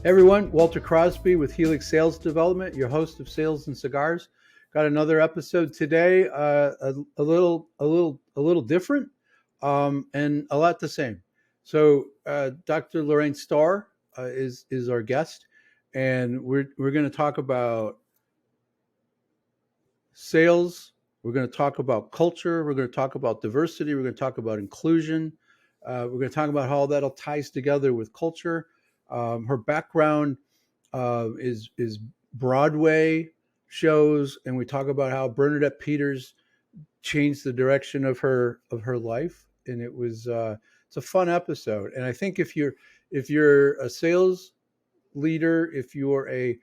Everyone, Walter Crosby with Helix Sales Development, your host of Sales and Cigars. Got another episode today, a little different, and a lot the same. So, Dr. Lauran Star is our guest, and we're going to talk about sales. We're going to talk about culture. We're going to talk about diversity. We're going to talk about inclusion. We're going to talk about how that all ties together with culture. Her background is Broadway shows, and we talk about how Bernadette Peters changed the direction of her life, and it's a fun episode. And I think if you're a sales leader, if you're a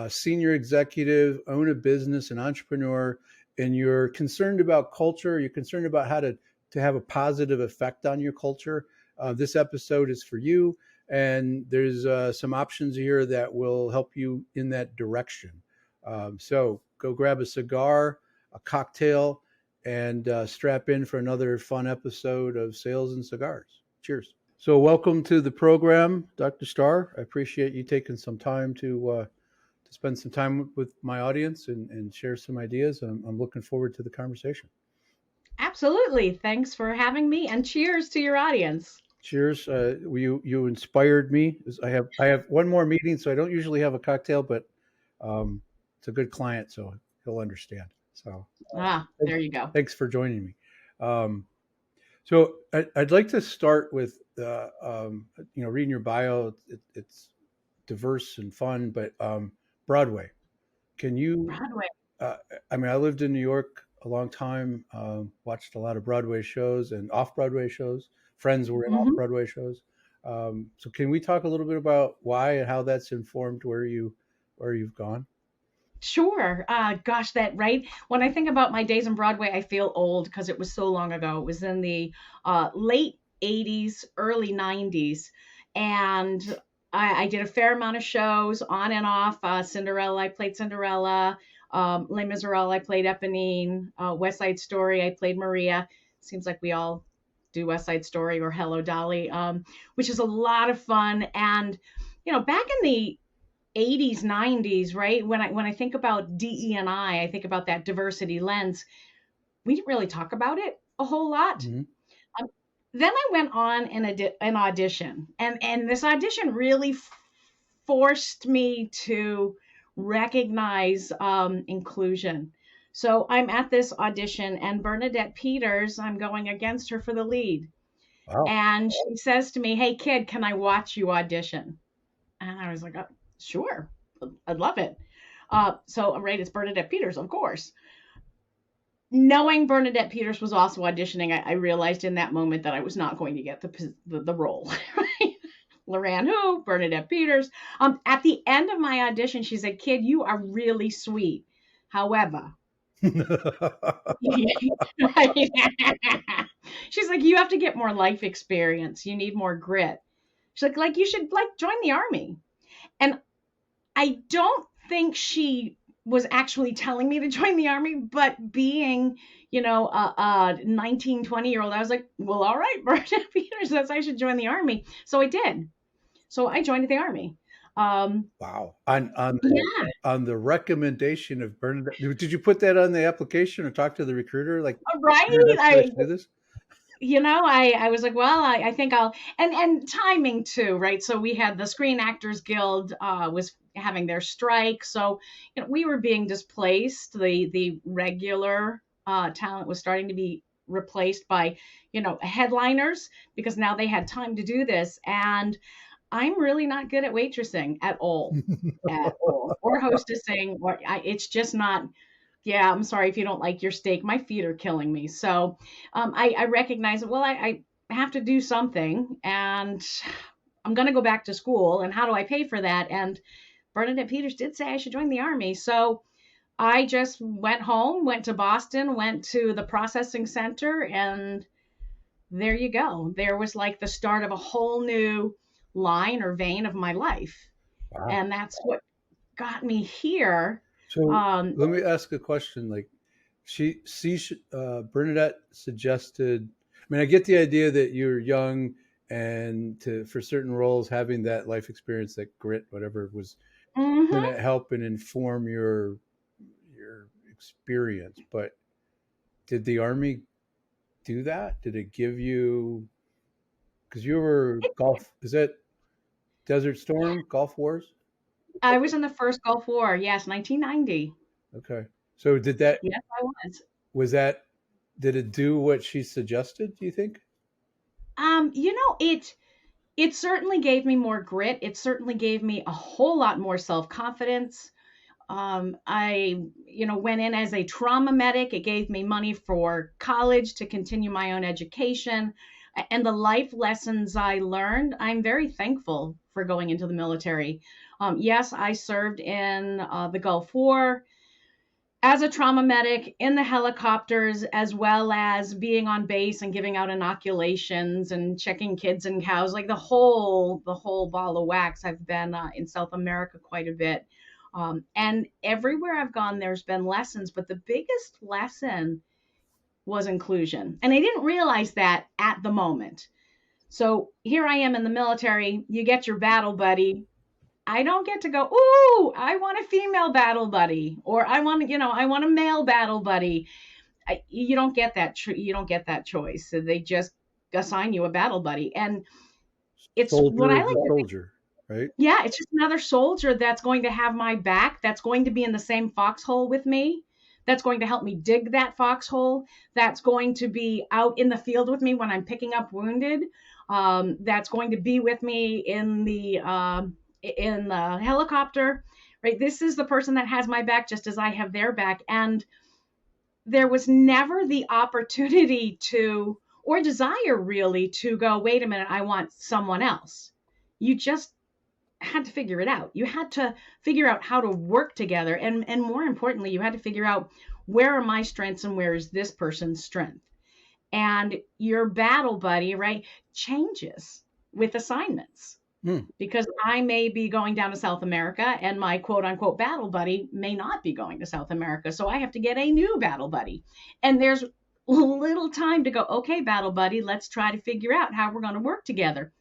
senior executive, own a business, an entrepreneur, and you're concerned about culture, you're concerned about how to have a positive effect on your culture, this episode is for you. And there's some options here that will help you in that direction. So go grab a cigar, a cocktail, and strap in for another fun episode of Sales and Cigars. Cheers. So welcome to the program, Dr. Star. I appreciate you taking some time to spend some time with my audience and share some ideas. I'm looking forward to the conversation. Absolutely. Thanks for having me, and cheers to your audience. Cheers. You inspired me. I have one more meeting, so I don't usually have a cocktail, but it's a good client, so he'll understand. So there you go. Thanks for joining me. So I'd like to start with reading your bio. It's diverse and fun, but Broadway. Can you? Broadway. I lived in New York a long time. Watched a lot of Broadway shows and off-Broadway shows. Friends were in off-Broadway shows. So can we talk a little bit about why and how that's informed where you've gone? Sure. Gosh, right. When I think about my days on Broadway, I feel old because it was so long ago. It was in the late 80s, early 90s. And I did a fair amount of shows on and off. Cinderella, I played Cinderella. Les Miserables, I played Eponine. West Side Story, I played Maria. Seems like we all do West Side Story or Hello Dolly, which is a lot of fun. And, back in the 80s, 90s, right? When I think about DE&I think about that diversity lens. We didn't really talk about it a whole lot. Mm-hmm. Then I went on an audition, and this audition really forced me to recognize inclusion. So I'm at this audition, and Bernadette Peters, I'm going against her for the lead. Wow. And she says to me, "Hey, kid, can I watch you audition?" And I was like, sure, I'd love it. So I'm right, it's Bernadette Peters, of course. Knowing Bernadette Peters was also auditioning, I realized in that moment that I was not going to get the role. Right? Lauran who? Bernadette Peters. At the end of my audition, she said, "Kid, you are really sweet. However," she's like, "you have to get more life experience. You need more grit." She's like you should join the Army. And I don't think she was actually telling me to join the Army, but being, a 19, 20-year-old, I was like, well, all right, Bernadette Peters says I should join the Army. So I did. So I joined the Army. Wow. On the recommendation of Bernadette, did you put that on the application or talk to the recruiter? Like, right. I do this? I was like, well, I think I'll, and timing too, right? So we had the Screen Actors Guild was having their strike. So, we were being displaced. The regular talent was starting to be replaced by, headliners, because now they had time to do this. And I'm really not good at waitressing at all, or hostessing, it's just not. Yeah, I'm sorry if you don't like your steak. My feet are killing me. So I recognize, well, I have to do something, and I'm going to go back to school. And how do I pay for that? And Bernadette Peters did say I should join the Army. So I just went home, went to Boston, went to the processing center, and there you go. There was like the start of a whole new line or vein of my life. Wow. And that's what got me here. So let me ask a question. Like, Bernadette suggested. I mean, I get the idea that you're young and for certain roles, having that life experience, that grit, whatever, was going Hmm. to help and inform your experience. But did the Army do that? Did it give you, because you were golf, is that Desert Storm, Gulf Wars? I was in the first Gulf War. Yes, 1990. Okay. So Yes, I was. was that, did it do what she suggested, do you think? It certainly gave me more grit. It certainly gave me a whole lot more self-confidence. I, went in as a trauma medic. It gave me money for college to continue my own education. And the life lessons I learned, I'm very thankful for going into the military. Yes, I served in the Gulf War as a trauma medic in the helicopters, as well as being on base and giving out inoculations and checking kids and cows, like the whole ball of wax. I've been in South America quite a bit. And everywhere I've gone, there's been lessons, but the biggest lesson was inclusion. And I didn't realize that at the moment. So here I am in the military. You get your battle buddy. I don't get to go, ooh, I want a female battle buddy, or I want a male battle buddy. You don't get that. You don't get that choice. So they just assign you a battle buddy, and it's what Soldier I is like a to think. soldier, right? Yeah, it's just another soldier that's going to have my back. That's going to be in the same foxhole with me. That's going to help me dig that foxhole. That's going to be out in the field with me when I'm picking up wounded. That's going to be with me in the helicopter, right? This is the person that has my back just as I have their back. And there was never the opportunity to, or desire really, to go, wait a minute, I want someone else. You just had to figure it out. You had to figure out how to work together. And more importantly, you had to figure out, where are my strengths and where is this person's strength? And your battle buddy, right, changes with assignments, Hmm. because I may be going down to South America and my quote unquote battle buddy may not be going to South America. So I have to get a new battle buddy. And there's little time to go, okay, battle buddy, let's try to figure out how we're going to work together.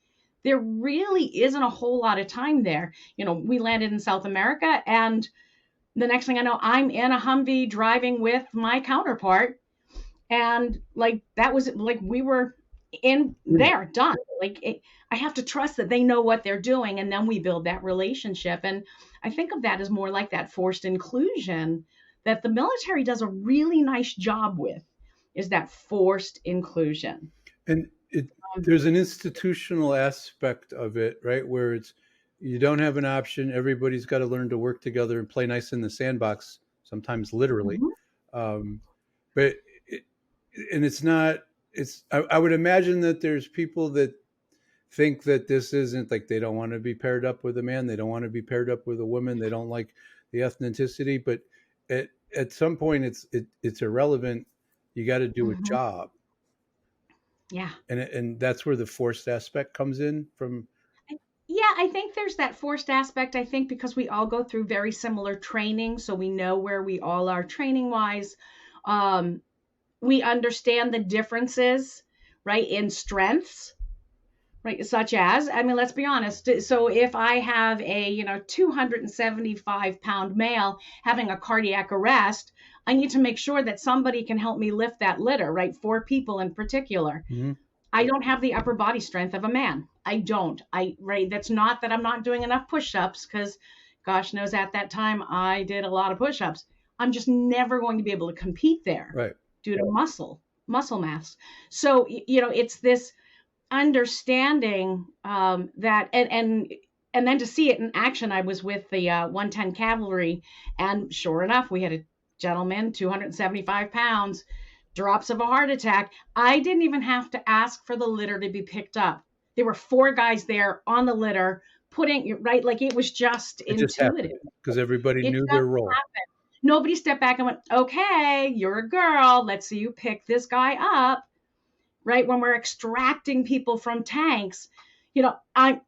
There really isn't a whole lot of time there. We landed in South America, and the next thing I know, I'm in a Humvee driving with my counterpart. And like that was like we were in there, done. I have to trust that they know what they're doing, and then we build that relationship. And I think of that as more like that forced inclusion that the military does a really nice job with, is that forced inclusion. And Um, there's an institutional aspect of it, right? Where it's, you don't have an option. Everybody's got to learn to work together and play nice in the sandbox, sometimes literally. mhm, Um, but it, and it's not. I would imagine that there's people that think that this isn't, like, they don't want to be paired up with a man, they don't want to be paired up with a woman, they don't like the ethnicity. But at some point, it's irrelevant. You got to do a mhm. job, Yeah. and that's where the forced aspect comes in from. Yeah, I think there's that forced aspect. I think because we all go through very similar training, so we know where we all are training wise. Um, we understand the differences, right, in strengths, right? Such as, I mean, let's be honest. So if I have a, 275-pound male having a cardiac arrest, I need to make sure that somebody can help me lift that litter, right? 4 people in particular. Mhm. I don't have the upper body strength of a man. I don't. Right. That's not that I'm not doing enough push-ups, because gosh knows at that time I did a lot of push-ups. I'm just never going to be able to compete there Right. due to muscle mass. So, it's this understanding that, and then to see it in action. I was with the 110 Cavalry, and sure enough, we had a gentleman, 275 pounds, drops of a heart attack. I didn't even have to ask for the litter to be picked up. There were 4 guys there on the litter putting right, like it was just It just happened intuitive. because everybody It knew just their role. happened. Nobody stepped back and went, okay, you're a girl, let's see you pick this guy up, right? When we're extracting people from tanks, I'm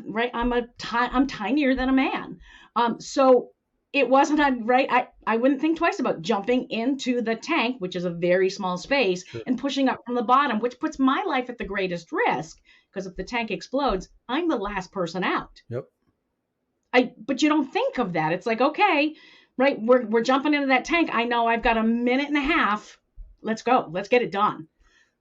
tinier than a man. So it wasn't a, right. I wouldn't think twice about jumping into the tank, which is a very small space, Sure. and pushing up from the bottom, which puts my life at the greatest risk, because if the tank explodes, I'm the last person out. Yep. But you don't think of that. It's like, okay, right, we're jumping into that tank. I know I've got a minute and a half. Let's go. Let's get it done.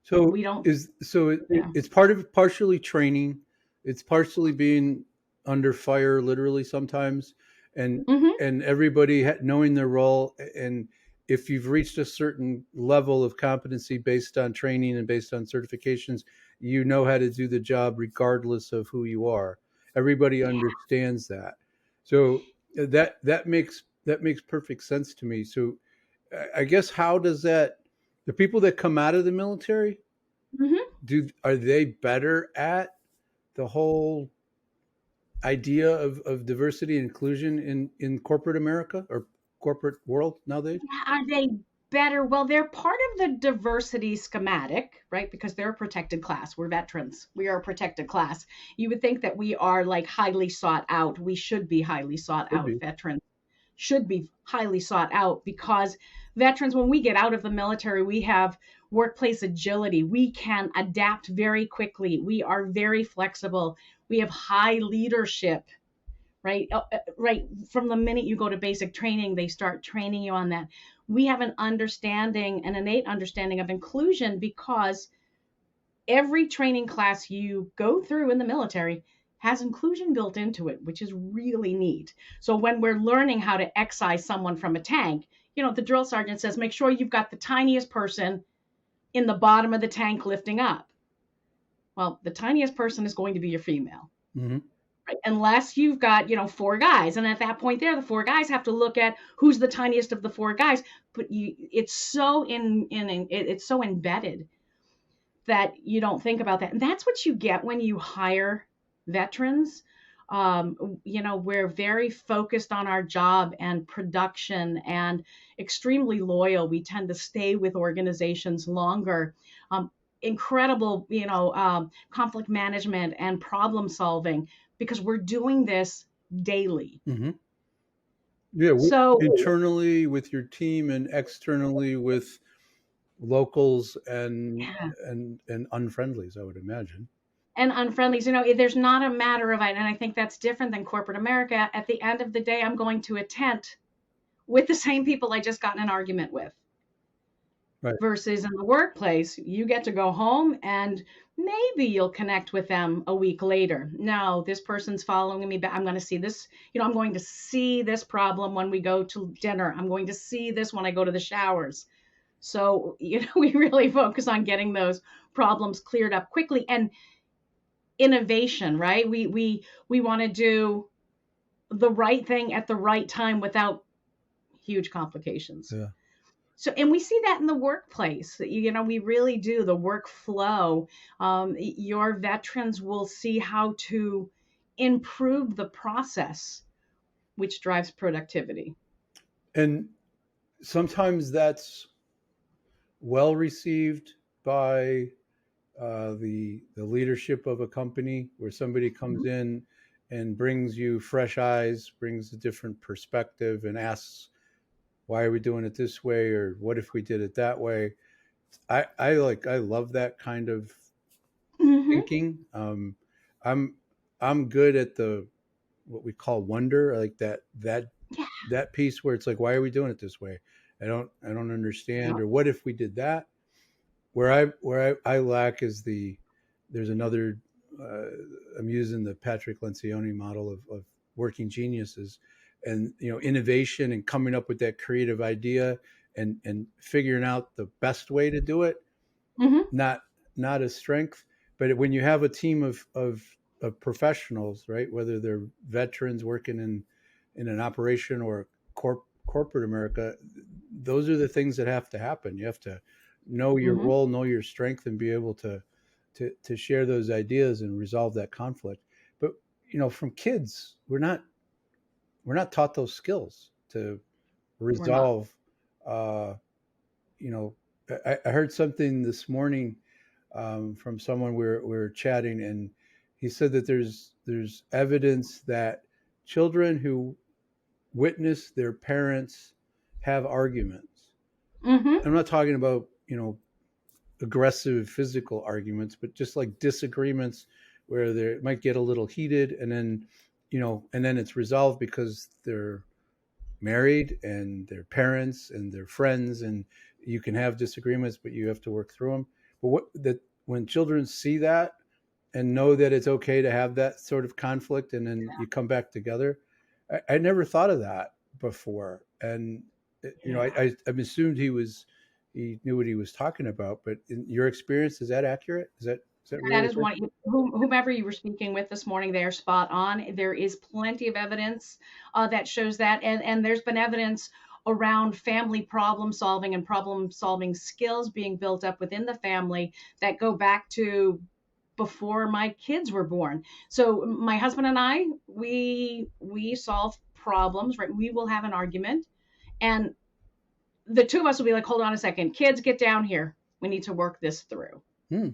So We don't. Yeah. it's part of partially training. It's partially being under fire, literally sometimes, and Mm-hmm. everybody knowing their role. And if you've reached a certain level of competency based on training and based on certifications, you know how to do the job regardless of who you are. Everybody understands that. So that makes perfect sense to me. So I guess how does that the people that come out of the military Mm-hmm. are they better at the whole idea of diversity and inclusion in corporate America or corporate world nowadays? Are they better? Well, they're part of the diversity schematic, right? Because they're a protected class. We're veterans. We are a protected class. You would think that we are like highly sought out. We should be highly sought Could out. be. Veterans should be highly sought out because veterans, when we get out of the military, we have workplace agility. We can adapt very quickly. We are very flexible. We have high leadership, right? Right from the minute you go to basic training, they start training you on that. We have an innate understanding of inclusion because every training class you go through in the military has inclusion built into it, which is really neat. So when we're learning how to excise someone from a tank, the drill sergeant says, make sure you've got the tiniest person in the bottom of the tank lifting up. Well, the tiniest person is going to be your female. Mm-hmm. Right? Unless you've got, four guys. And at that point there, the four guys have to look at who's the tiniest of the four guys. But it's so it's so embedded that you don't think about that. And that's what you get when you hire veterans. We're very focused on our job and production and extremely loyal. We tend to stay with organizations longer. Incredible, conflict management and problem solving because we're doing this daily. Mm-hmm. Yeah, So, internally with your team and externally with locals and yeah. unfriendlies, I would imagine. And unfriendlies, there's not a matter of, and I think that's different than corporate America. At the end of the day, I'm going to a tent with the same people I just got in an argument with. Right. Versus in the workplace, you get to go home and maybe you'll connect with them a week later. No, this person's following me back. I'm going to see this, I'm going to see this problem when we go to dinner. I'm going to see this when I go to the showers. So, we really focus on getting those problems cleared up quickly. And innovation, right? We want to do the right thing at the right time without huge complications. Yeah. So, and we see that in the workplace. We really do the workflow. Your veterans will see how to improve the process, which drives productivity. And sometimes that's well received by the leadership of a company, where somebody comes in and brings you fresh eyes, brings a different perspective, and asks, "Why are we doing it this way?" or "What if we did it that way?" I love that kind of Mm-hmm. thinking. I'm good at the what we call wonder, like Yeah. that piece where it's like, "Why are we doing it this way? I don't understand." Yeah. Or "What if we did that?" Where I lack is there's another I'm using the Patrick Lencioni model of working geniuses, and innovation and coming up with that creative idea and figuring out the best way to do it. Mm-hmm. Not a strength, but when you have a team of professionals, right, whether they're veterans working in an operation or corporate America, those are the things that have to happen. You have to know your Mm-hmm. role, know your strength, and be able to share those ideas and resolve that conflict. But from kids, we're not taught those skills to We're not. resolve. Uh, you know, I heard something this morning from someone we were chatting, and he said that there's evidence that children who witness their parents have arguments. Mm-hmm. I'm not talking about aggressive physical arguments, but just like disagreements where they might get a little heated, and then and then it's resolved because they're married and their parents and their friends, and you can have disagreements, but you have to work through them. But when children see that and know that it's okay to have that sort of conflict, and then you come back together, I never thought of that before. And Yeah. I assumed he knew what he was talking about. But in your experience, is that accurate? Is that That really is true? one, whomever you were speaking with this morning, they are spot on. There is plenty of evidence that shows that. And there's been evidence around family problem solving and problem solving skills being built up within the family that go back to before my kids were born. So my husband and I, we solve problems, right? We will have an argument, and the two of us will be like, hold on a second, kids, get down here. We need to work this through. Hmm.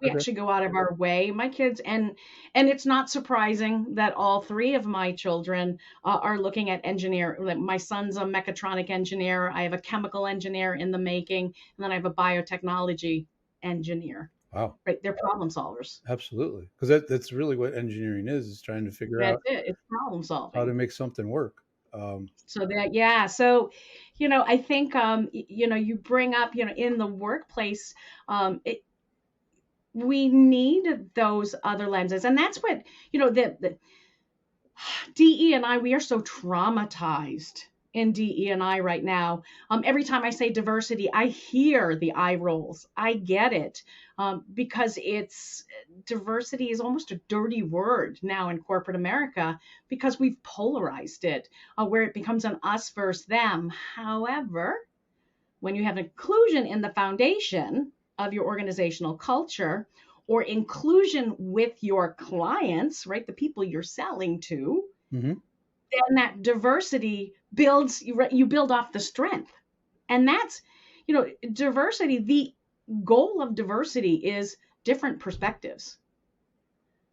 We Okay. actually go out of our way, my kids, and it's not surprising that all three of my children are looking at engineer. Like, my son's a mechatronic engineer, I have a chemical engineer in the making, and then I have a biotechnology engineer. Wow. Right, they're problem solvers. Absolutely. Because that's really what engineering is trying to figure That's out it, it's problem how to solving. make something work. So that, yeah, so I think you bring up, in the workplace, we need those other lenses, and that's what, the DE and I, we are so traumatized in DE and I right now. Every time I say diversity, I hear the eye rolls. I get it, because it's diversity is almost a dirty word now in corporate America because we've polarized it, where it becomes an us versus them. However, when you have inclusion in the foundation of your organizational culture, or inclusion with your clients, right, the people you're selling to, hmm then that diversity builds, you build off the strength. And that's, diversity, the goal of diversity is different perspectives.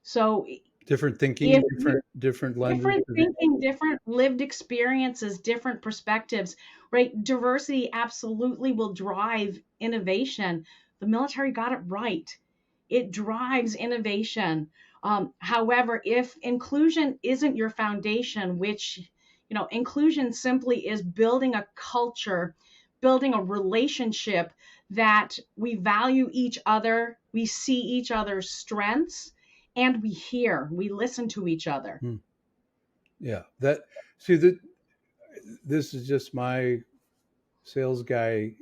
So Different thinking, if you different lenses. different thinking, different lived experiences, different perspectives, right? Diversity absolutely will drive innovation. The military got it right. It drives innovation. However, if inclusion isn't your foundation, which, inclusion simply is building a culture, building a relationship that we value each other, we see each other's strengths, and we listen to each other. Hmm. Yeah. That see that this is just my sales guy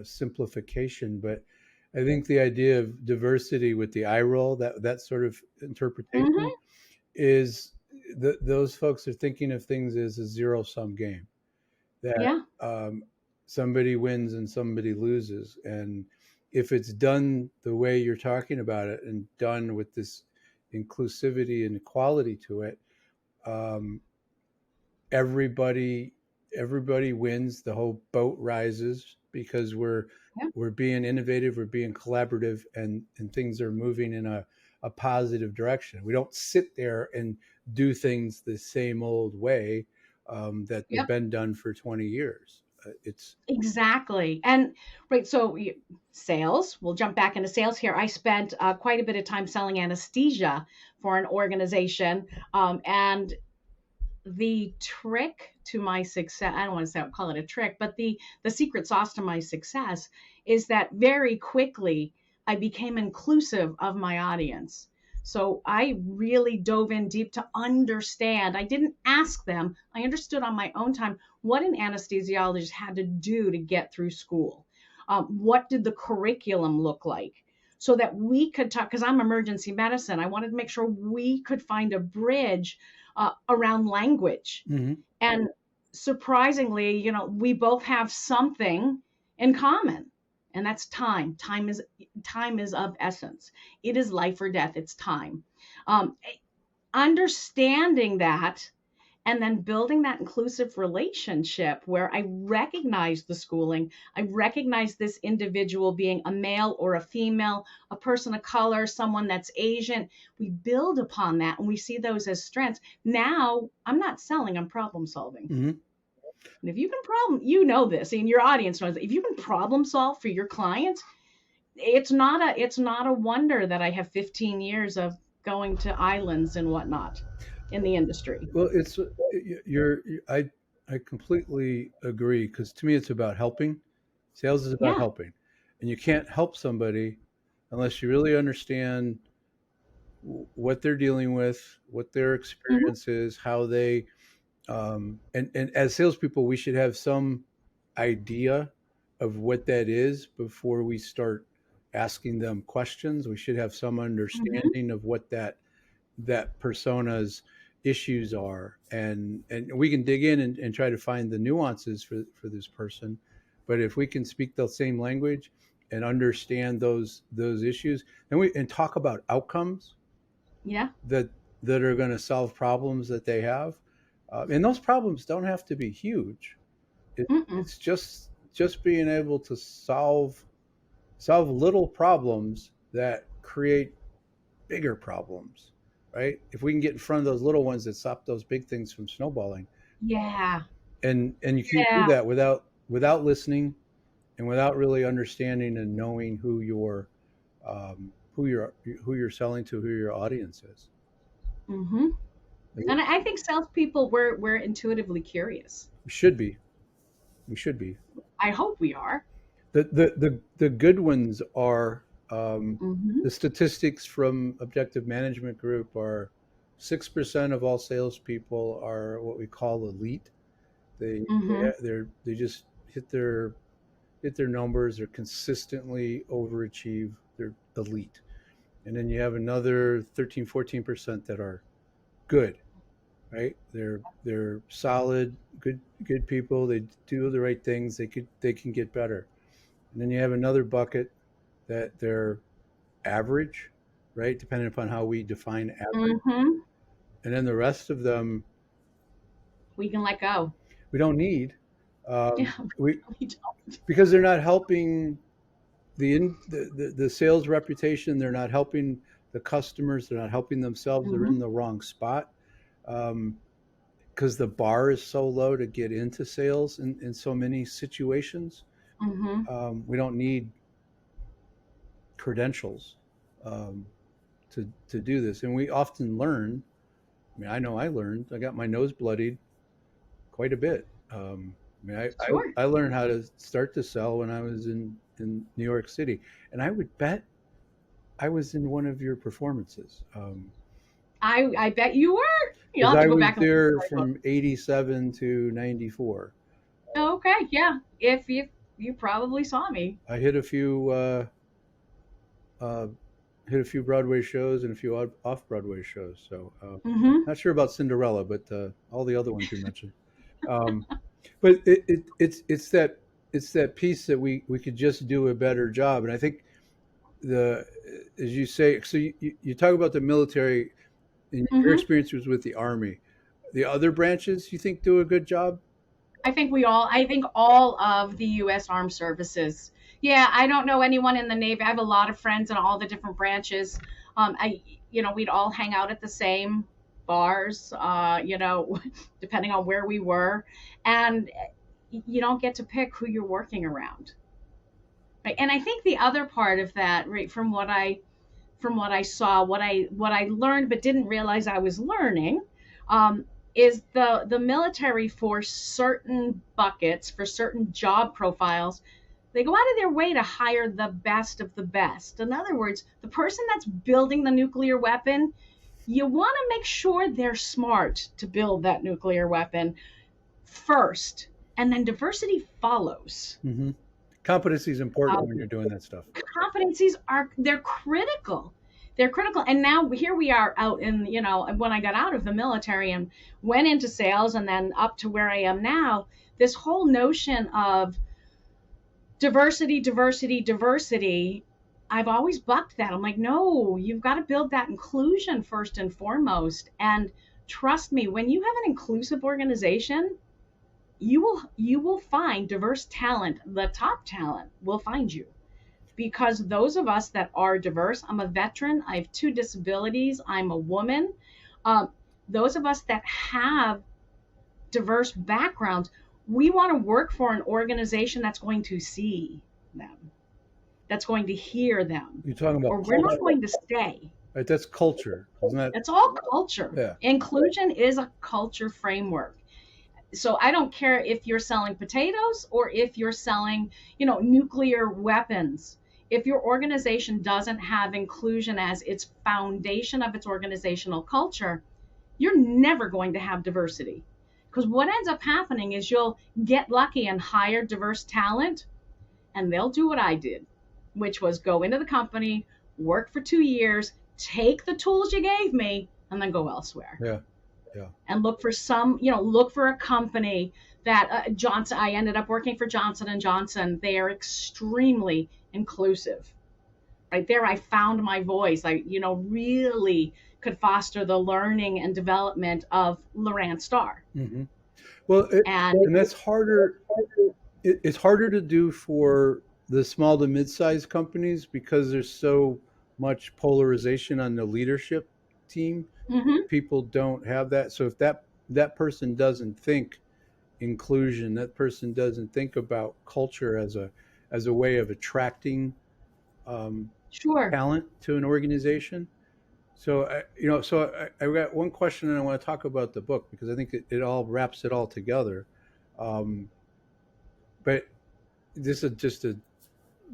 simplification, but I think the idea of diversity with the eye roll, that sort of interpretation, Hmm. is that those folks are thinking of things as a zero sum game. That Yeah. somebody wins and somebody loses, and if it's done the way you're talking about it and done with this inclusivity and equality to it, um, everybody everybody wins. The whole boat rises because Yeah. we're being innovative, we're being collaborative, and things are moving in a positive direction. We don't sit there and do things the same old way that they've Yep. been done for 20 years. It's Exactly. And right, so sales, we'll jump back into sales here. I spent quite a bit of time selling anesthesia for an organization. And the trick to my success, I don't want to say, call it a trick, but the secret sauce to my success is that very quickly I became inclusive of my audience. So I really dove in deep to understand. I didn't ask them, I understood on my own time what an anesthesiologist had to do to get through school. What did the curriculum look like? So that we could talk, because I'm emergency medicine, I wanted to make sure we could find a bridge around language. mhm. And surprisingly, we both have something in common, and that's time. Time is of essence. It is life or death. It's time. Um, Understanding that, and then building that inclusive relationship where I recognize the schooling, I recognize this individual being a male or a female, a person of color, someone that's Asian. We build upon that and we see those as strengths. Now I'm not selling, I'm problem solving. Mhm. And if you can this, and your audience knows that if you can problem solve for your clients, it's not a wonder that I have 15 years of going to islands and whatnot in the industry. Well, it's you're I completely agree because to me it's about helping. Sales is about Yeah. helping, and you can't help somebody unless you really understand what they're dealing with, what their Hmm. experience is, how they and as salespeople, we should have some idea of what that is before we start asking them questions. We should have some Hmm. understanding of what that persona's issues are, and we can dig in and try to find the nuances for this person. But if we can speak the same language and understand those issues, and talk about outcomes Yeah. that that are going to solve problems that they have, and those problems don't have to be huge. Mm-mm. It's just being able to solve little problems that create bigger problems, right? If we can get in front of those little ones that stop those big things from snowballing, Yeah. and you can't do Yeah. that without listening and without really understanding and knowing who you're selling to, who your audience is. Hmm. We And I think salespeople, we're intuitively curious. should be. We should be. I hope we are. The good ones are, Hmm. the statistics from Objective Management Group are 6% of all salespeople are what we call elite. Hmm. They just hit their numbers. They're consistently overachieve. They're elite, and then you have another 13-14% that are good. Right? They're solid, good people. They do the right things. They can get better. And then you have another bucket that they're average, right? Depending upon how we define average. Hmm. And then the rest of them We can let go. we don't need. Yeah. We We don't. because they're not helping the sales reputation. They're not helping the customers. They're not helping themselves. They're in Hmm. the wrong spot. Because the bar is so low to get into sales in so many situations. Hmm. We don't need credentials um, to do this, and we often learn. I mean, I know I learned. I got my nose bloodied quite a bit. I mean, Sure. I learned how to start to sell when I was in New York City, and I would bet I was in one of your performances I bet you were. You'll because have to I go was back and look there at my book. from '87 to '94. Okay, yeah. If you probably saw me. I uh, hit a few Broadway shows and a few off Broadway shows. So Hmm. not sure about Cinderella, but all the other ones you mentioned. Um, but it's that piece that we could just do a better job, and I think the as you say, so you talk about the military and your Hmm. experience was with the Army. The other branches you think do a good job? I think all of the US Armed Services. Yeah, I don't know anyone in the Navy. I have a lot of friends in all the different branches. We'd all hang out at the same bars, depending on where we were. And you don't get to pick who you're working around. Right? And I think the other part of that, right, from what I saw, what I learned but didn't realize I was learning, um, is the military for certain buckets for certain job profiles. They go out of their way to hire the best of the best. In other words, the person that's building the nuclear weapon, you want to make sure they're smart to build that nuclear weapon first, and then diversity follows. Mm-hmm. Competency is important when Um, you're doing that stuff. Competencies they're critical. They're critical. And now here we are out in, when I got out of the military and went into sales and then up to where I am now, this whole notion of diversity, diversity, diversity, I've always bucked that. I'm like, no, you've got to build that inclusion first and foremost. And trust me, when you have an inclusive organization, you will find diverse talent. The top talent will find you, because those of us that are diverse, I'm a veteran, I have two disabilities, I'm a woman. Um, those of us that have diverse backgrounds, we want to work for an organization that's going to see them. that's going to hear them, You're talking or about we're not culture, going to stay. right? That's culture, isn't that? It's all culture. Yeah. Inclusion is a culture framework. So I don't care if you're selling potatoes or if you're selling, nuclear weapons. If your organization doesn't have inclusion as its foundation of its organizational culture, you're never going to have diversity. Because what ends up happening is you'll get lucky and hire diverse talent, and they'll do what I did, which was go into the company, work for 2 years, take the tools you gave me, and then go elsewhere Yeah. Yeah. and look for look for a company that Johnson. I ended up working for Johnson and Johnson. They are extremely inclusive. Right there, I found my voice. I, really could foster the learning and development of Lauran Star. Mm-hmm. Well, And and that's harder. It's harder to do for the small to mid-sized companies because there's so much polarization on the leadership team. mhm, People don't have that. So if that person doesn't think inclusion, that person doesn't think about culture as a way of attracting um, sure, talent to an organization. So I got one question, and I want to talk about the book because I think it all wraps it all together. Um, but this is just a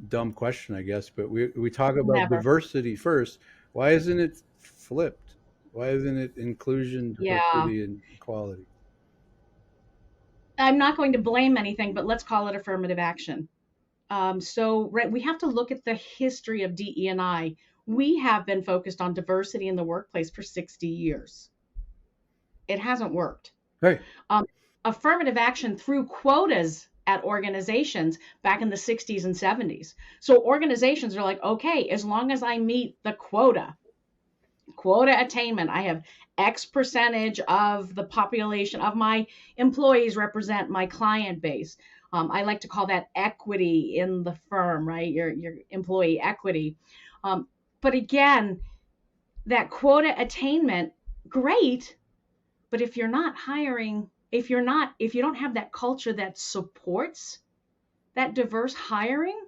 dumb question, I guess. But we talk about never. diversity first. Why isn't it flipped? Why isn't it inclusion, Yeah, diversity, and equality? I'm not going to blame anything, but let's call it affirmative action. So, right, we have to look at the history of DE&I. We have been focused on diversity in the workplace for 60 years. It hasn't worked. Right. Um, Affirmative action through quotas at organizations back in the 60s and 70s. So organizations are like, okay, as long as I meet the quota attainment, I have X percentage of the population of my employees represent my client base. I like to call that equity in the firm, right? Your employee equity. Um, but again, that quota attainment, great, but if you're not hiring, if you don't have that culture that supports that diverse hiring,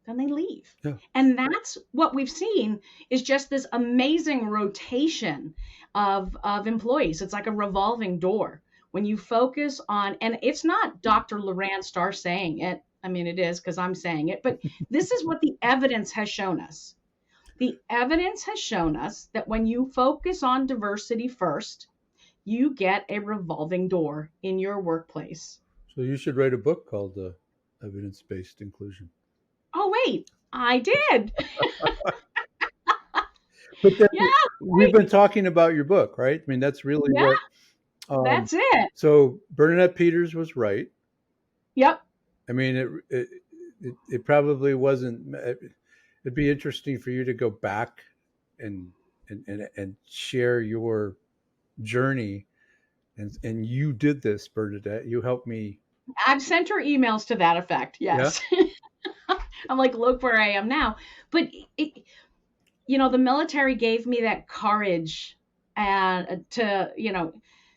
then they leave. Yeah. And that's what we've seen is just this amazing rotation of employees. It's like a revolving door. When you focus on, and it's not Dr. Lauran Star saying it. I mean, it is because I'm saying it, but this is what the evidence has shown us. The evidence has shown us that when you focus on diversity first, you get a revolving door in your workplace. So you should write a book called Evidence-Based Inclusion. Oh, wait, I did. But then Yeah, we've right. been talking about your book, right? I mean, that's really Yeah, what. Um, that's it. so Bernadette Peters was right. Yep. I mean, it probably wasn't. It'd be interesting for you to go back and and share your journey. And you did this, Bernadette. You helped me. I've sent her emails to that effect. Yeah. Yes. I'm like, look where I am now. But the military gave me that courage and to,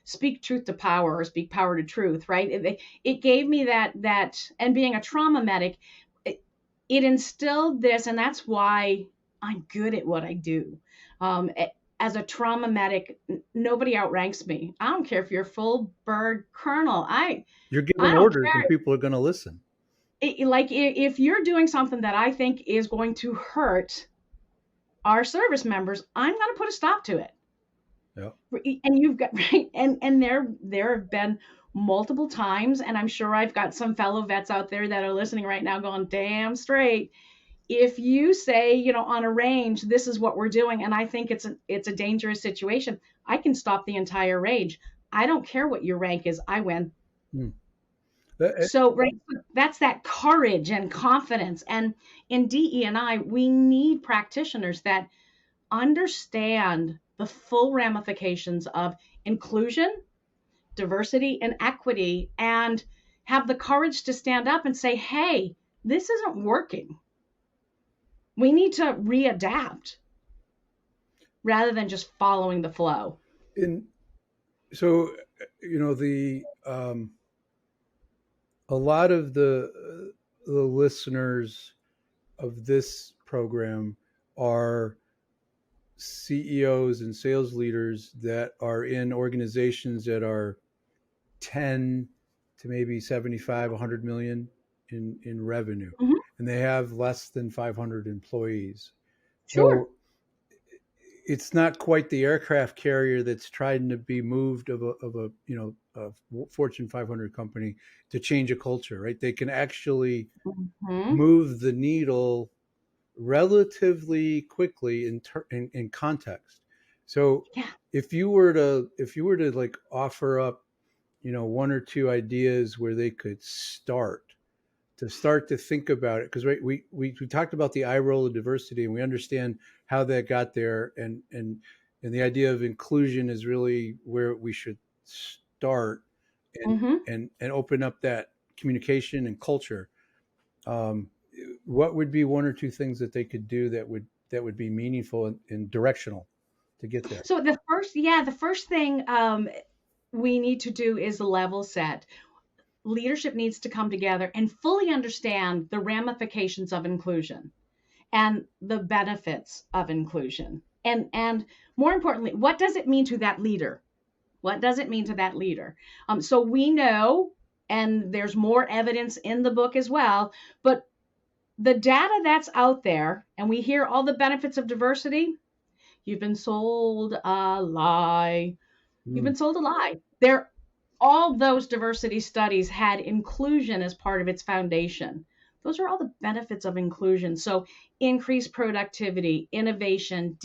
speak truth to power or speak power to truth, right? It gave me that, and being a trauma medic, it instilled this, and that's why I'm good at what I do. As a trauma medic, nobody outranks me. I don't care if you're a full bird colonel. You're I giving don't orders, and people are going to listen. like if you're doing something that I think is going to hurt our service members, I'm going to put a stop to it. Yeah. And you've got right, and there have been multiple times, and I'm sure I've got some fellow vets out there that are listening right now, going, "Damn straight." If you say, on a range, this is what we're doing, and I think it's a dangerous situation, I can stop the entire range. I don't care what your rank is. I win. Hmm. So, right, that's that courage and confidence. And in DE&I, we need practitioners that understand the full ramifications of inclusion, diversity, and equity, and have the courage to stand up and say, hey, this isn't working. We need to readapt rather than just following the flow. In so a lot of the listeners of this program are CEOs and sales leaders that are in organizations that are 10 to maybe 75, 100 million in revenue, Mhm. and they have less than 500 employees. Sure. So it's not quite the aircraft carrier that's trying to be moved of a a Fortune 500 company to change a culture, right? They can actually Mhm. move the needle relatively quickly in context. So Yeah. if you were to like offer up, one or two ideas where they could start to think about it, because right, we talked about the eye roll of diversity, and we understand how that got there, and the idea of inclusion is really where we should start, and Mhm. and open up that communication and culture. um, what would be one or two things that they could do that would be meaningful and directional to get there? So the first thing we need to do is level set. Leadership needs to come together and fully understand the ramifications of inclusion and the benefits of inclusion. And more importantly, what does it mean to that leader? What does it mean to that leader? So we know, and there's more evidence in the book as well, but the data that's out there, and we hear all the benefits of diversity, you've been sold a lie. You've Mm. been sold a lie. There, all those diversity studies had inclusion as part of its foundation. Those are all the benefits of inclusion. So, increased productivity, innovation,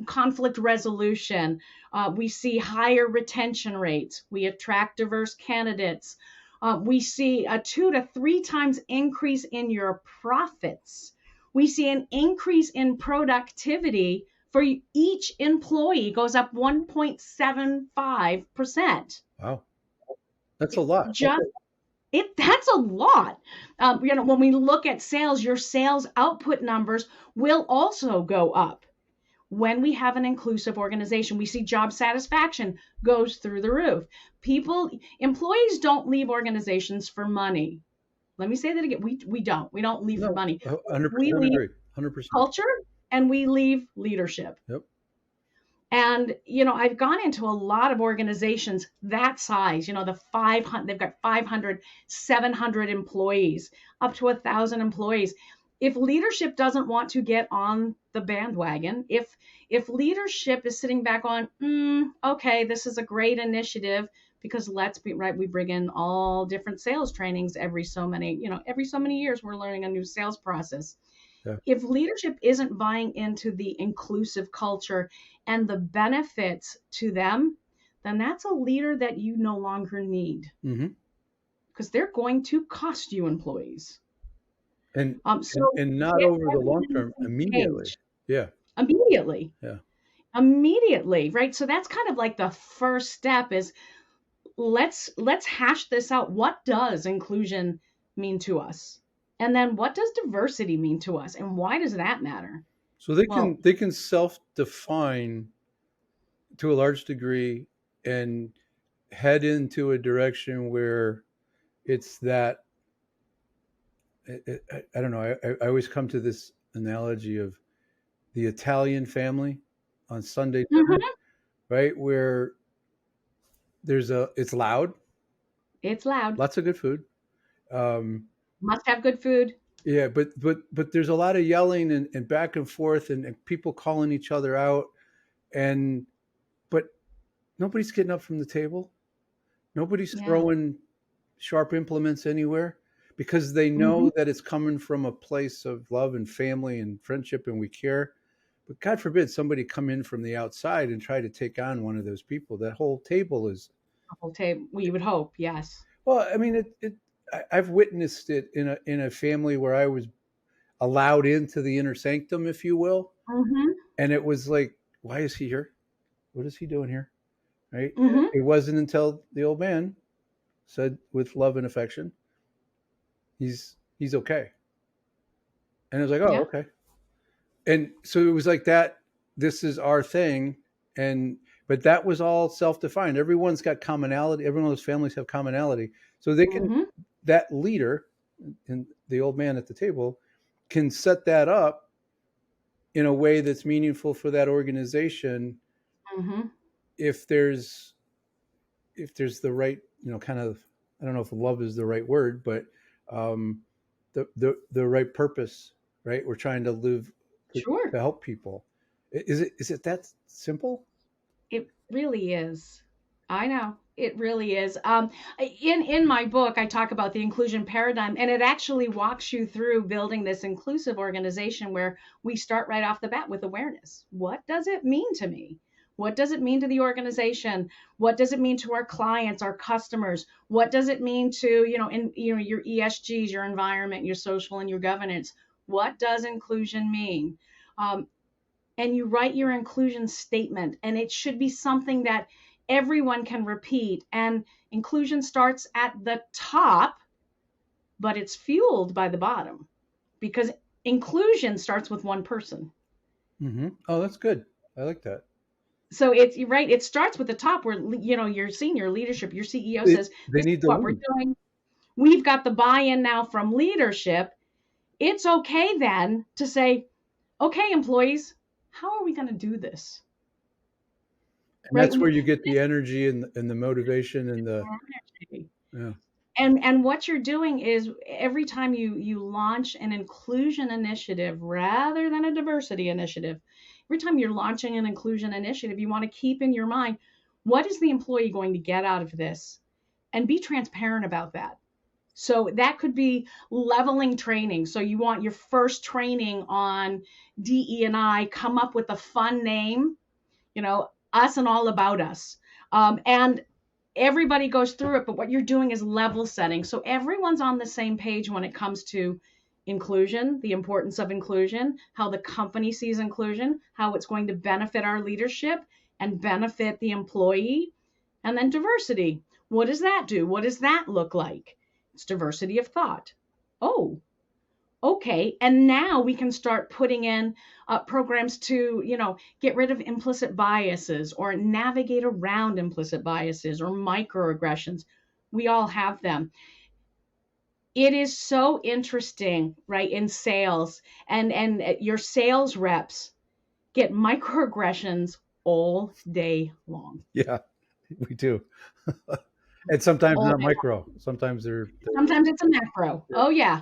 conflict resolution. We see higher retention rates. We attract diverse candidates. We see a 2 to 3 times increase in your profits. We see an increase in productivity for each employee goes up 1.75%. Wow, that's a lot. Just that's a lot. When we look at sales, your sales output numbers will also go up. When we have an inclusive organization, we see job satisfaction goes through the roof. Employees don't leave organizations for money. Let me say that again. We don't leave for No, money. We 100% leave agree. 100%. culture and we leave leadership. Yep. And I've gone into a lot of organizations that size, they've got 500, 700 employees, up to 1,000 employees. If leadership doesn't want to get on the bandwagon, if leadership is sitting back on, okay, this is a great initiative, because let's be right, we bring in all different sales trainings every so many years, we're learning a new sales process. Yeah. If leadership isn't buying into the inclusive culture and the benefits to them, then that's a leader that you no longer need, Hmm. because they're going to cost you employees. and and, So and not get over the long everyone term, immediately. engaged Yeah. immediately, Yeah. immediately, right? So that's kind of like the first step is let's hash this out. What does inclusion mean to us? And then what does diversity mean to us? And why does that matter? So they Well, can they can self-define to a large degree and head into a direction where it's that I don't know. I always come to this analogy of the Italian family on Sunday dinner, mhm, right? Where it's loud, it's loud. lots of good food. Um, Must have good food. yeah, but there's a lot of yelling and back and forth and people calling each other out, and but nobody's getting up from the table. Nobody's Yeah. throwing sharp implements anywhere because they Mhm. know that it's coming from a place of love and family and friendship and we care. But God forbid somebody come in from the outside and try to take on one of those people. That whole table is, The whole table. We would hope, yes. well, I mean, I've witnessed it in a family where I was allowed into the inner sanctum, if you will, Mhm. and it was like, why is he here? What is he doing here? Right? Mhm. It wasn't until the old man said with love and affection, he's okay, and I was like, oh, Yeah. okay. And so it was like that. This is our thing, and but that was all self-defined. Everyone's got commonality. Every one of those families have commonality, so they can, Mhm. that leader and the old man at the table. can set that up in a way that's meaningful for that organization Mm-hmm. if there's the right, kind of, I don't know if love is the right word, but um, the right purpose, right? We're trying to live Sure. to help people. Is it that simple? It really is. I know. It really is. In my book, I talk about the inclusion paradigm, and it actually walks you through building this inclusive organization where we start right off the bat with awareness. What does it mean to me? What does it mean to the organization? What does it mean to our clients, our customers? What does it mean to, your ESGs, your environment, your social, and your governance? What does inclusion mean? Um, and you write your inclusion statement, and it should be something that everyone can repeat. And inclusion starts at the top, but it's fueled by the bottom, because inclusion starts with one person. Oh, that's good. I like that. So it's, you're right, it starts with the top, where your senior leadership, your CEO says, They this is need to what we're lead. doing. We've got the buy-in now from leadership. It's okay then to say, okay, employees, how are we going to do this? And Right. that's where you get the energy and the motivation and the, yeah. And what you're doing is, every time you launch an inclusion initiative rather than a diversity initiative, every time you're launching an inclusion initiative, you want to keep in your mind, what is the employee going to get out of this, and be transparent about that. So that could be leveling training. So you want your first training on DE&I, come up with a fun name, us and all about us. And everybody goes through it, but what you're doing is level setting. So everyone's on the same page when it comes to inclusion, the importance of inclusion, how the company sees inclusion, how it's going to benefit our leadership and benefit the employee. And then diversity. What does that do? What does that look like? It's diversity of thought. Oh, okay. And now we can start putting in programs to, get rid of implicit biases, or navigate around implicit biases or microaggressions. We all have them. It is so interesting, right, in sales, and your sales reps get microaggressions all day long. Yeah, we do. And sometimes All not day long. micro. Sometimes Sometimes it's a macro. yeah. Oh yeah.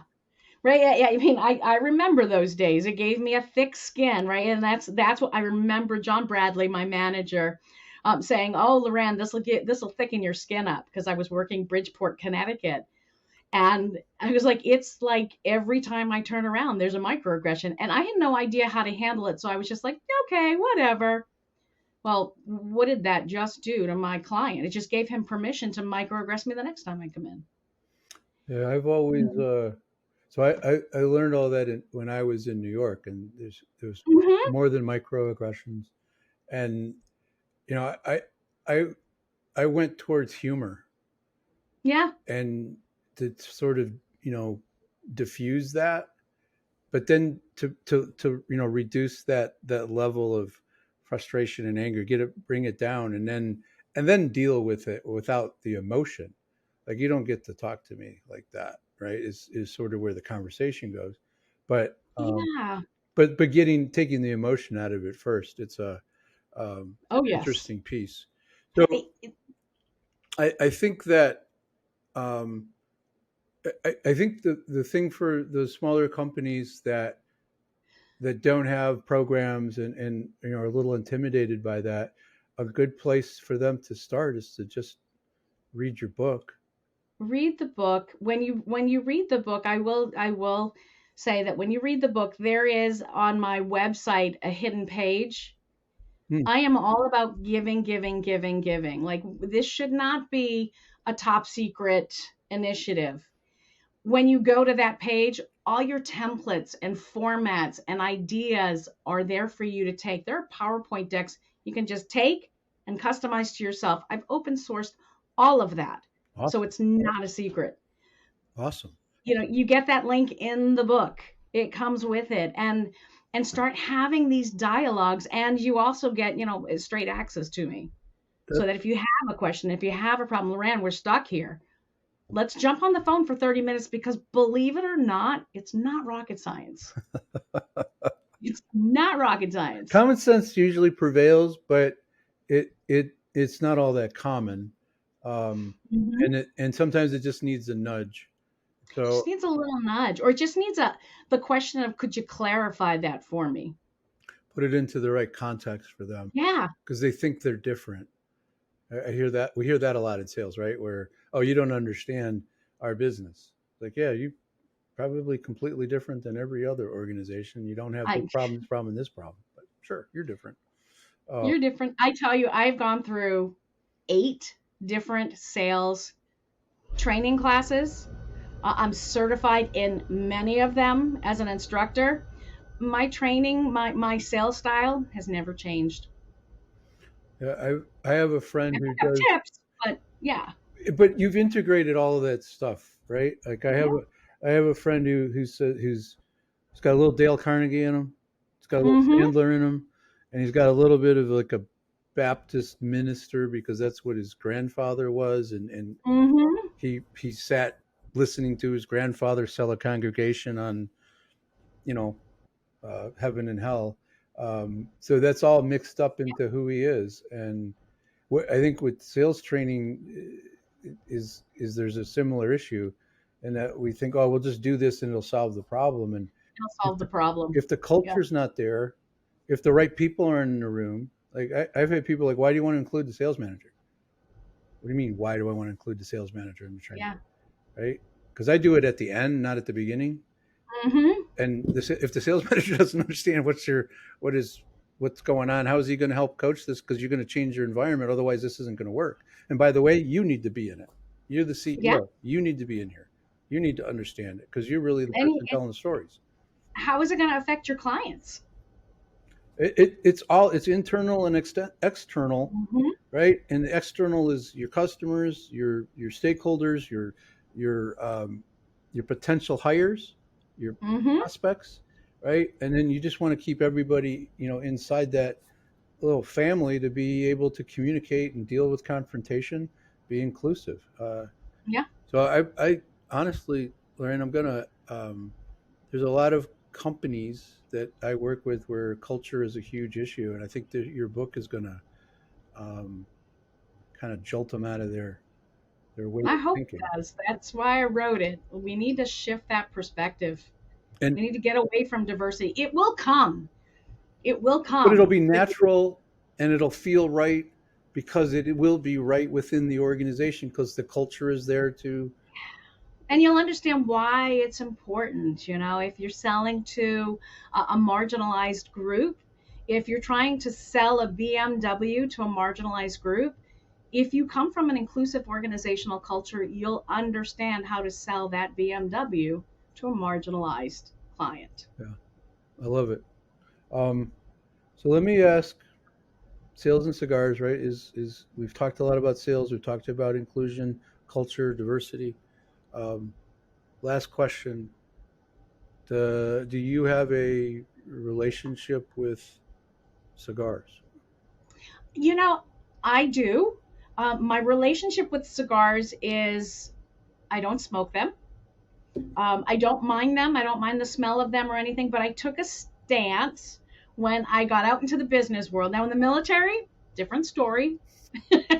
Right. Yeah, yeah. I mean, I remember those days. It gave me a thick skin, right? And that's what I remember. John Bradley, my manager, saying, "Oh, Lauran, this will thicken your skin up," because I was working Bridgeport, Connecticut, and I was like, it's like every time I turn around, there's a microaggression, and I had no idea how to handle it. So I was just like, okay, whatever. Well, what did that just do to my client? It just gave him permission to microaggress me the next time I come in. Yeah, I've always so I learned all that when I was in New York, and there's Mm-hmm. more than microaggressions, and I I I went towards humor Yeah. and to sort of diffuse that, but then to reduce that level of frustration and anger, bring it down, and then deal with it without the emotion. Like, you don't get to talk to me like that, right? Is sort of where the conversation goes, but Yeah. taking the emotion out of it first. It's a Oh yes. interesting piece. So I- I think that um, I think the thing for the smaller companies that don't have programs and are a little intimidated by that, a good place for them to start is to just read your book. Read the book. When you read the book, I will say that when you read the book, there is on my website a hidden page. Hmm. I am all about giving, giving, giving, giving. Like, this should not be a top secret initiative. When you go to that page, all your templates and formats and ideas are there for you to take. There are PowerPoint decks you can just take and customize to yourself. I've open sourced all of that. So Awesome. it's not a secret. Awesome. You get that link in the book. It comes with it, and start having these dialogues, and you also get, straight access to me. So That, that if you have a question, if you have a problem, Lauran, we're stuck here. Let's jump on the phone for 30 minutes because believe it or not, it's not rocket science. It's not rocket science. Common sense usually prevails, but it's not all that common, um, Mhm. and sometimes it just needs a nudge. Just So needs a little nudge, or it just needs the question of, could you clarify that for me? put it into the right context for them Yeah. because they think they're different. I hear that we hear that a lot in sales, right? Where oh, you don't understand our business. Like yeah, you probably completely different than every other organization. You don't have I this problem, and this problem. But sure, you're different. Uh, You're different. I tell you, I've gone through 8 different sales training classes. I'm certified in many of them as an instructor. My training, my sales style has never changed. yeah, I have a friend who I have does, tips, but yeah. but you've integrated all of that stuff, right? Like Yeah. I have a friend who's got a little Dale Carnegie in him. He's got a little Mhm. Sandler in him, and he's got a little bit of like a Baptist minister because that's what his grandfather was, and Mhm. he sat listening to his grandfather sell a congregation on you know heaven and hell. So that's all mixed up into who he is, and what I think with sales training is there's a similar issue, and that we think, oh, we'll just do this and it'll solve the problem. And It'll if solve the problem. if the Yeah. culture's not there, if the right people aren't in the room, like I've had people like, why do you want to include the sales manager? What do you mean? Why do I want to include the sales manager in the training? Yeah. Right? Because I do it at the end, not at the beginning. Mhm. And if the sales manager doesn't understand what is what's going on, how is he going to help coach this? Because you're going to change your environment, otherwise this isn't going to work. And by the way, you need to be in it. You're the Yeah. CEO. You need to be in here. You need to understand it because you're really the And person telling the stories. how is it going to affect your clients? It's internal and external, Mhm. right? And the external is your customers, your stakeholders, your potential hires, your Mhm. prospects, right? And then you just want to keep everybody, inside that little family to be able to communicate and deal with confrontation, be inclusive. Yeah. So I honestly, Lauren, I'm gonna. There's a lot of companies that I work with where culture is a huge issue, and I think that your book is gonna um, kind of jolt them out of their way I of hope it thinking. does. That's why I wrote it. We need to shift that perspective. And We need to get away from diversity. It will come. It will but it'll come. be But natural and it'll feel right because it will be right within the organization because the culture is there to. and you'll understand why it's important. If you're selling to a marginalized group, if you're trying to sell a BMW to a marginalized group, if you come from an inclusive organizational culture, you'll understand how to sell that BMW to a marginalized client. Yeah, I love it. Um, so let me ask, sales and cigars, right? Is we've talked a lot about sales, we've talked about inclusion, culture, diversity. Um, Last question: do you have a relationship with cigars? You know, I do. My relationship with cigars is I don't smoke them. I don't mind them. I don't mind the smell of them or anything, but I took a stance when I got out into the business world. Now, in the military, different story.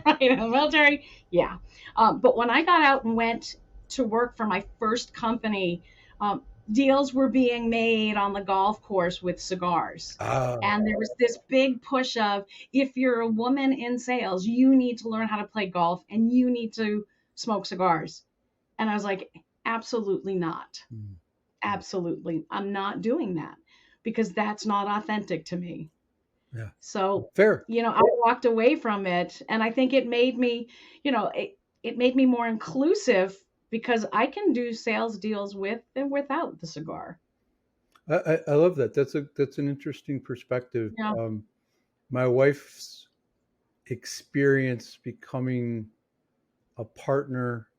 Right? In the military, yeah. But when I got out and went to work for my first company, um, deals were being made on the golf course with cigars. Ah, And there was this big push of, if you're a woman in sales, you need to learn how to play golf and you need to smoke cigars. And I was like, absolutely not. mm, Absolutely. I'm not doing that because that's not authentic to me. yeah, So, fair. I walked away from it and I think it made me, it made me more inclusive because I can do sales deals with and without the cigar. I love that. That's an interesting perspective. Yeah. My wife's experience becoming a partner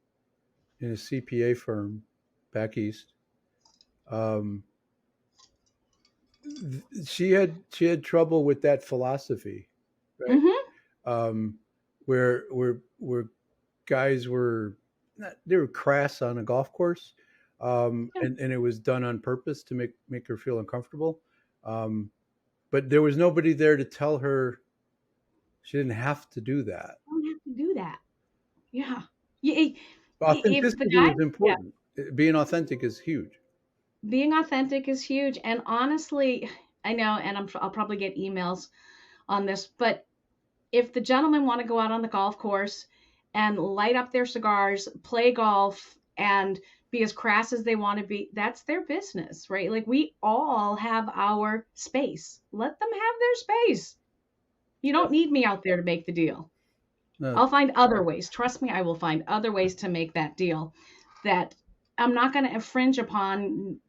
in a CPA firm back east. Um, she had trouble with that philosophy, right? Mhm. Um, where guys were they were crass on a golf course, Yeah, and it was done on purpose to make her feel uncomfortable. Um, but there was nobody there to tell her she didn't have to do that. you don't have to do that. Yeah. Y- If the Authenticity guy, is yeah, important. Being authentic is huge. being authentic is huge. And honestly, I know, and I'll probably get emails on this, but if the gentlemen want to go out on the golf course and light up their cigars, play golf, and be as crass as they want to be, that's their business, right? Like we all have our space. Let them have their space. You don't need me out there to make the deal. No, I'll find other ways. Trust me, I will find other ways to make that deal that I'm not going to infringe upon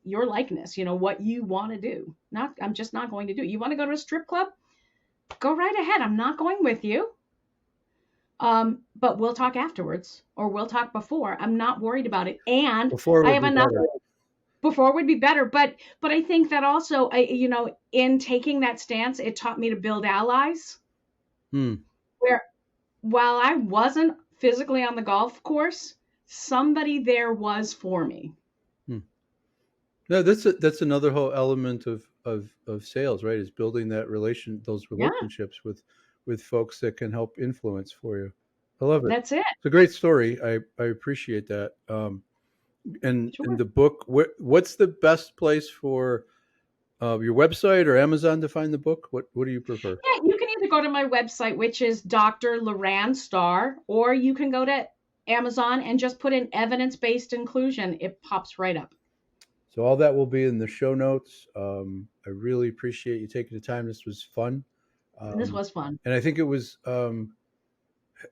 your likeness, what you want to do. Not I'm just not going to do it. You want to go to a strip club? Go right ahead. I'm not going with you. But we'll talk afterwards or we'll talk before. I'm not worried about it. And before I would have be enough better. before would be better. But I think that also in taking that stance, it taught me to build allies Hmm. where while I wasn't physically on the golf course, somebody there was for me. Hmm. No, that's another whole element of sales, right? Is building those Yeah, relationships with folks that can help influence for you. I love it. that's it. It's a great story. I appreciate that. And Sure. the book. What's the best place for your website or Amazon to find the book? What do you prefer? Yeah, you can either go to my website, which is Dr. Lauran Star, or you can go to Amazon and just put in evidence-based inclusion. It pops right up. So all that will be in the show notes. I really appreciate you taking the time. This was fun, And this um, was fun. and I think it was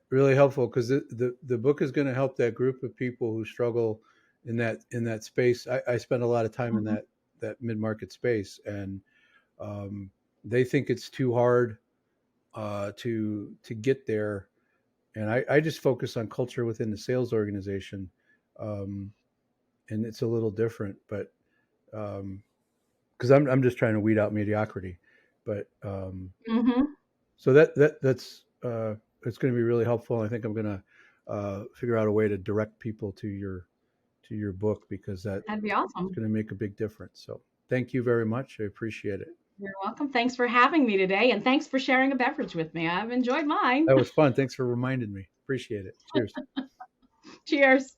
really helpful because the book is going to help that group of people who struggle in that space. I spend a lot of time in Mhm. that mid market space, and um, they think it's too hard to get there. And I just focus on culture within the sales organization, um, and it's a little different, but because I'm just trying to weed out mediocrity, but Mhm. so that's it's going to be really helpful. I think I'm going to figure out a way to direct people to your book because that's That'd be awesome. going to make a big difference. So thank you very much. I appreciate it. You're welcome. Thanks for having me today, and thanks for sharing a beverage with me. I've enjoyed mine. That was fun. Thanks for reminding me. Appreciate it. Cheers. Cheers.